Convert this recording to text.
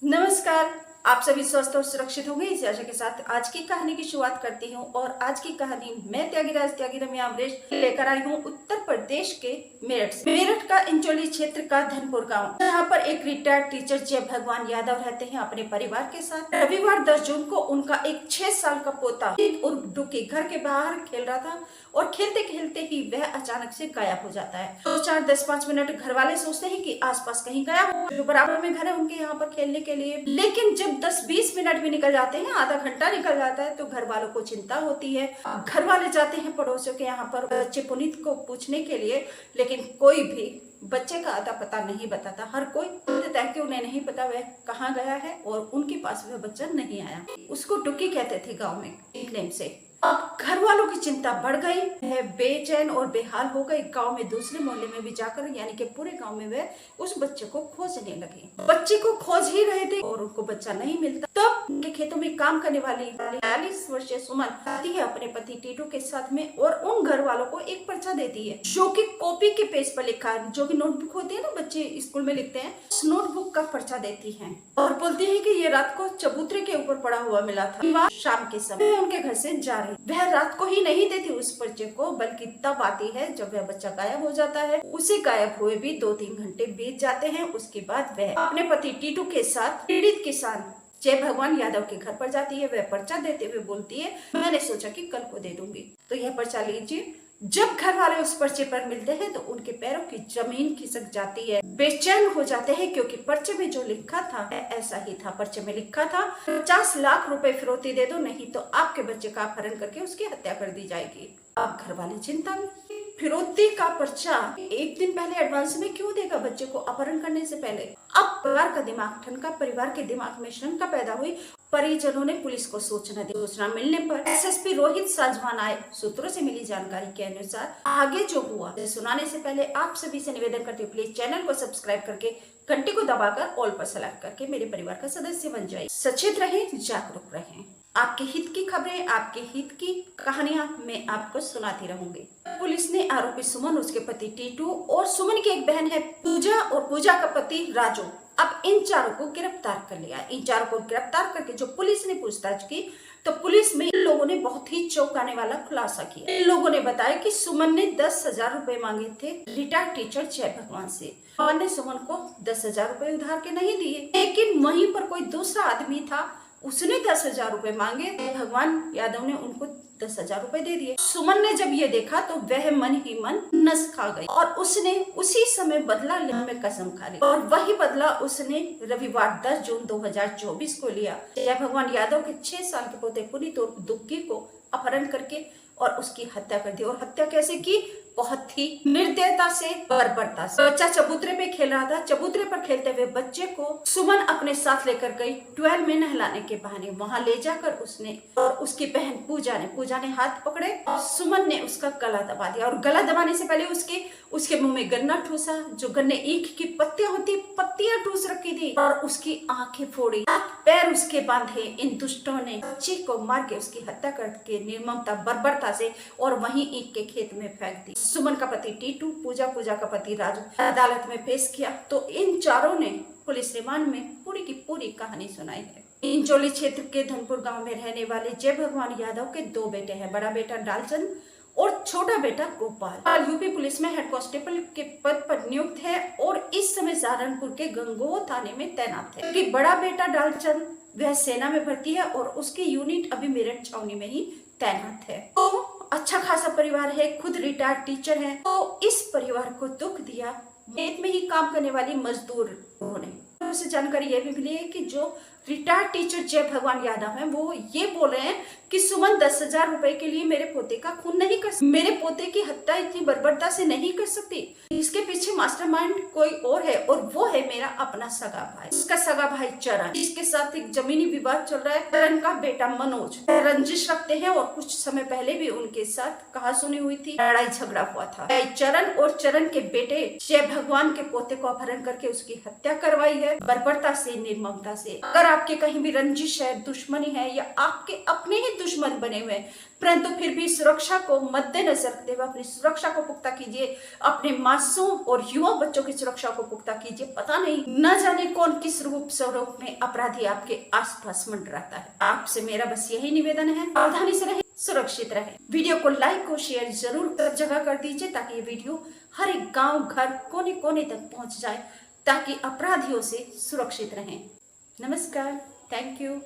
नमस्कार। आप सभी स्वस्थ और सुरक्षित होंगे इसी आशा के साथ आज की कहानी की शुरुआत करती हूँ। और आज की कहानी मैं त्यागी रम्या अमरीश लेकर आई हूँ उत्तर प्रदेश के मेरठ से। मेरठ का इंचोली क्षेत्र का धनपुर गांव, यहाँ पर एक रिटायर्ड टीचर जय भगवान यादव रहते हैं अपने परिवार के साथ। रविवार 10 जून को उनका एक 6 साल का पोता उर्फ डुकी घर के बाहर खेल रहा था और खेलते खेलते ही वह अचानक से गायब हो जाता है। 2-4-10-5 मिनट घर वाले सोचते हैं कि आसपास कहीं गायब हो, जो बराबर में घर है उनके यहाँ पर खेलने के लिए। लेकिन जब 10-20 मिनट भी निकल जाते हैं, आधा घंटा निकल जाता है, तो घर वालों को चिंता होती है। घर वाले जाते हैं पड़ोसियों के यहाँ पर बच्चे पुनीत को पूछने के लिए, लेकिन कोई भी बच्चे का अता पता नहीं बताता। हर कोई बोलता है कि उन्हें नहीं पता वह कहाँ गया है और उनके पास वह बच्चा नहीं आया। उसको डुकी कहते थे गाँव में निकनेम से। अब घर वालों की चिंता बढ़ गई है, बेचैन और बेहाल हो गई। गांव में दूसरे मोहल्ले में भी जाकर यानी कि पूरे गांव में वे उस बच्चे को खोजने लगे। बच्चे को खोज ही रहे थे और उनको बच्चा नहीं मिलता। तब उनके खेतों में काम करने वाली 42 वर्षीय सुमन आती है अपने पति टीटू के साथ में और उन घर वालों को एक पर्चा देती है जो कि कॉपी के पेज पर लिखा है, जो कि नोटबुक होती है ना, बच्चे स्कूल में लिखते हैं, उस नोटबुक का पर्चा देती है और बोलती है कि ये रात को चबूतरे के ऊपर पड़ा हुआ मिला था। शाम के समय उनके घर से जा रही, वह रात को ही नहीं देती उस पर्चे को, बल्कि तब आती है जब वह बच्चा गायब हो जाता है। उसे गायब हुए भी 2-3 घंटे बीत जाते हैं। उसके बाद वह अपने पति टीटू के साथ पीड़ित किसान जय भगवान यादव के घर पर जाती है। वह पर्चा देते हुए बोलती है, मैंने सोचा कि कल को दे दूंगी, तो यह पर्चा लीजिए। जब घर वाले उस पर्चे पर मिलते हैं तो उनके पैरों की जमीन खिसक जाती है, बेचैन हो जाते हैं, क्योंकि पर्चे में जो लिखा था ऐसा ही था। पर्चे में लिखा था 50 लाख रुपए फिरौती दे दो, नहीं तो आपके बच्चे का अपहरण करके उसकी हत्या कर दी जाएगी। अब घर वाले चिंता में। फिरौती का पर्चा एक दिन पहले एडवांस में क्यों देगा बच्चे को अपहरण करने से पहले? अब परिवार का दिमाग ठनका, परिवार के दिमाग में शंका पैदा हुई। परिजनों ने पुलिस को सूचना दी। सूचना मिलने पर एसएसपी रोहित साजवान आए। सूत्रों से मिली जानकारी के अनुसार आगे जो हुआ सुनाने से पहले आप सभी से निवेदन करते हुए प्लीज चैनल को सब्सक्राइब करके घंटी को दबाकर ऑल पर सेलेक्ट करके मेरे परिवार का सदस्य बन जाए। सचेत रहें, जागरूक रहें। आपके हित की खबरें, आपके हित की कहानियां मैं आपको सुनाती रहूंगी। पुलिस ने आरोपी सुमन, उसके पति टीटू और सुमन की एक बहन है पूजा और पूजा का पति राजू, अब इन चारों को गिरफ्तार कर लिया। इन चारों को गिरफ्तार करके जो पुलिस ने पूछताछ की तो पुलिस में इन लोगों ने बहुत ही चौंकाने वाला खुलासा किया। इन लोगों ने बताया कि सुमन ने 10,000 रुपए मांगे थे रिटायर्ड टीचर जय भगवान से। भगवान ने सुमन को 10,000 रुपए उधार के नहीं दिए, लेकिन वहीं पर कोई दूसरा आदमी था, उसने 10,000 रुपए मांगे। भगवान यादव ने उनको 10,000 रुपए दे दिए। सुमन ने जब ये देखा तो वह मन ही मन नस खा गई और उसने उसी समय बदला लेने में कसम खा ली। और वही बदला उसने रविवार 10 जून 2024 को लिया। जय भगवान यादव के 6 साल के पोते पुनीत और दुग्गी को अपहरण करके और उसकी हत्या कर दी। और हत्या कैसे की? बहुत ही निर्दयता से, बर्बरता से। बच्चा चबूतरे पे खेल रहा था। चबूतरे पर खेलते हुए बच्चे को सुमन अपने साथ लेकर गई। 12 में नहलाने के बहाने वहां ले जाकर उसने और उसकी बहन पूजा ने हाथ पकड़े और सुमन ने उसका गला दबा दिया। और गला दबाने से पहले उसके मुंह में गन्ना ठूसा, जो गन्ने ईख की पत्तियां होती, पत्तियां ठूस रखी थी और उसकी आंखें फोड़ी, पैर उसके बांधे। इन दुष्टों ने बच्चे को मार के उसकी हत्या करके निर्ममता, बर्बरता से और वहीं ईख के खेत में फेंक दी। सुमन का पति टीटू, पूजा का पति राजू अदालत में पेश किया तो इन चारों ने पुलिस रिमांड में पूरी की पूरी कहानी सुनाई है। इंचोली क्षेत्र के धनपुर गांव में रहने वाले जय भगवान यादव के 2 बेटे हैं। बड़ा बेटा डालचंद और छोटा बेटा गोपाल। यूपी पुलिस में हेड कांस्टेबल के पद पर नियुक्त है और इस समय सहारनपुर के गंगोह थाने में तैनात है। कि बड़ा बेटा डालचंद वह सेना में भर्ती है और उसकी यूनिट अभी मेरठ छावनी में ही तैनात है। तो अच्छा खासा परिवार है, खुद रिटायर्ड टीचर है। तो इस परिवार को दुख दिया खेत में ही काम करने वाली मजदूर ने। उसे जानकारी ये भी मिली है कि जो रिटायर्ड टीचर जय भगवान यादव हैं वो ये बोल रहे हैं कि सुमन 10,000 रुपए के लिए मेरे पोते का खून नहीं कर सकती, मेरे पोते की हत्या इतनी बर्बरता से नहीं कर सकती। इसके पीछे मास्टरमाइंड कोई और है और वो है मेरा अपना सगा भाई, इसका सगा भाई चरण। इसके साथ एक जमीनी विवाद चल रहा है। चरण का बेटा मनोज रंजिश रखते हैं और कुछ समय पहले भी उनके साथ कहासुनी हुई थी, लड़ाई झगड़ा हुआ था। चरण और चरण के बेटे जय भगवान के पोते को अपहरण करके उसकी हत्या करवाई है, बर्बरता से, निर्ममता से। अगर आपके कहीं भी रंजिश है, दुश्मनी है या आपके अपने ही दुश्मन बने हुए हैं, परंतु फिर भी सुरक्षा को मद्देनजर रखते हुए अपनी सुरक्षा को पुख्ता कीजिए, अपने मासूम और युवा बच्चों की सुरक्षा को पुख्ता कीजिए। पता नहीं न जाने कौन किस रूप स्वरूप में अपराधी आपके आसपास मंडराता है। आपसे मेरा बस यही निवेदन है, सावधानी से रहें, सुरक्षित रहें। वीडियो को लाइक और शेयर जरूर सब जगह कर दीजिए ताकि ये वीडियो हर एक गांव, घर, कोने कोने तक पहुंच जाए, ताकि अपराधियों से सुरक्षित रहें। नमस्कार, थैंक यू।